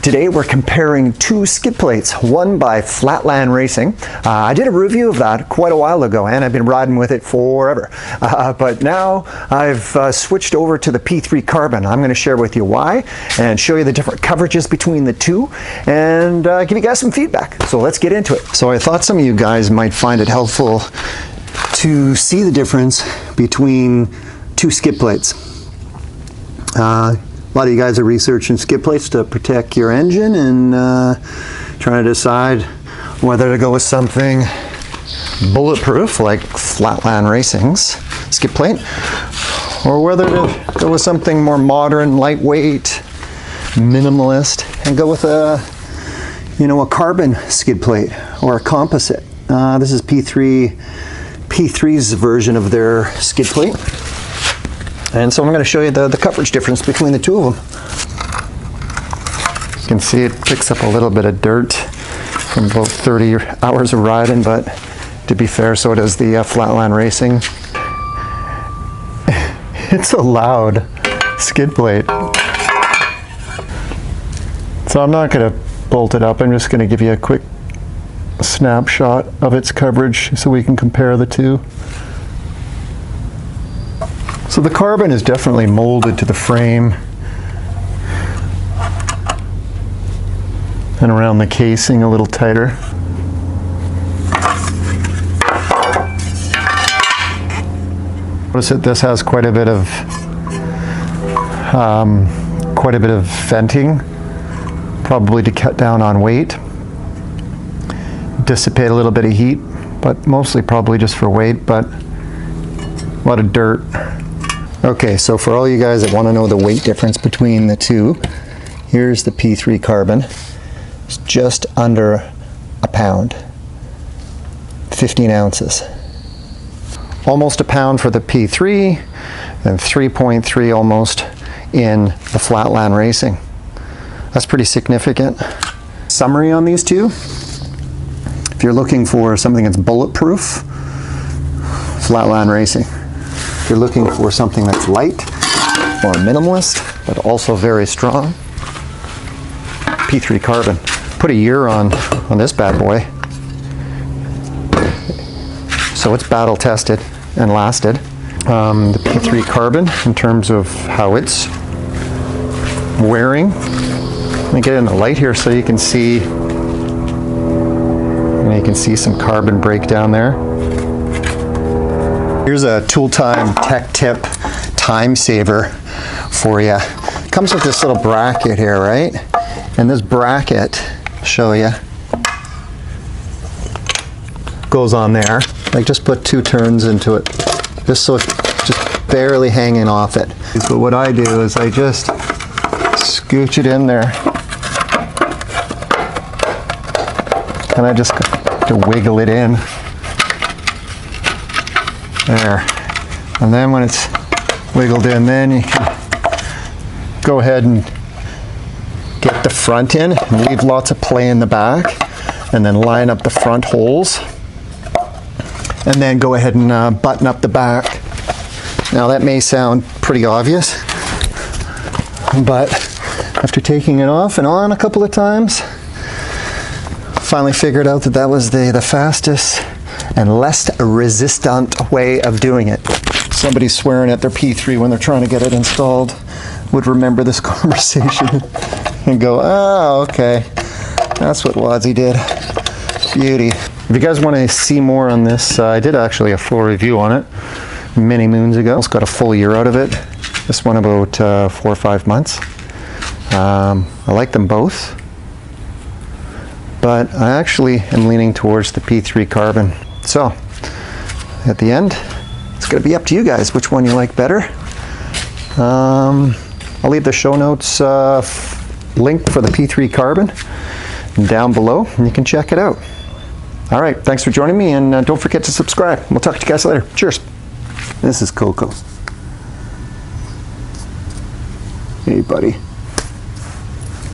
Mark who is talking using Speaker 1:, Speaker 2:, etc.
Speaker 1: Today we're comparing two skid plates, one by Flatland Racing. I did a review of that quite a while ago and I've been riding with it forever. But now I've switched over to the P3 Carbon. I'm going to share with you why and show you the different coverages between the two and give you guys some feedback. So let's get into it. So I thought some of you guys might find it helpful to see the difference between two skid plates. A lot of you guys are researching skid plates to protect your engine and trying to decide whether to go with something bulletproof like Flatland Racing's skid plate, or whether to go with something more modern, lightweight, minimalist, and go with a carbon skid plate or a composite. This is P3's version of their skid plate. And so I'm going to show you the coverage difference between the two of them. You can see it picks up a little bit of dirt from about 30 hours of riding, but to be fair, so does the Flatland Racing. It's a loud skid plate. So I'm not going to bolt it up. I'm just going to give you a quick snapshot of its coverage so we can compare the two. So the carbon is definitely molded to the frame and around the casing a little tighter. Notice that this has quite a bit of venting, probably to cut down on weight, dissipate a little bit of heat, but mostly probably just for weight, but a lot of dirt. Okay, so for all you guys that want to know the weight difference between the two, here's the P3 Carbon. It's just under a pound, 15 ounces. Almost a pound for the P3 and 3.3 almost in the Flatland Racing. That's pretty significant. Summary on these two: if you're looking for something that's bulletproof, Flatland Racing. If you're looking for something that's light or minimalist, but also very strong, P3 Carbon. Put a year on this bad boy. So it's battle tested and lasted. The P3 Carbon, in terms of how it's wearing. Let me get in the light here so you can see. You can see some carbon breakdown there. Here's a Tool Time Tech Tip time saver for you. It comes with this little bracket here, right? And this bracket, I'll show you, goes on there. Like, just put 2 turns into it, just so it's just barely hanging off it. But what I do is I just scooch it in there, and I just have to wiggle it in. There. And then when it's wiggled in, then you can go ahead and get the front in and leave lots of play in the back, and then line up the front holes, and then go ahead and button up the back. Now that may sound pretty obvious, but after taking it off and on a couple of times, finally figured out that that was the fastest and less resistant way of doing it. Somebody swearing at their P3 when they're trying to get it installed would remember this conversation and go, oh, okay, that's what WADZ did. Beauty. If you guys want to see more on this, I did actually a full review on it many moons ago. It's got a full year out of it. This one about 4 or 5 months. I like them both, but I actually am leaning towards the P3 Carbon. So, at the end, it's going to be up to you guys which one you like better. I'll leave the show notes link for the P3 Carbon down below, and you can check it out. All right, thanks for joining me, and don't forget to subscribe. We'll talk to you guys later. Cheers. This is Coco. Hey, buddy.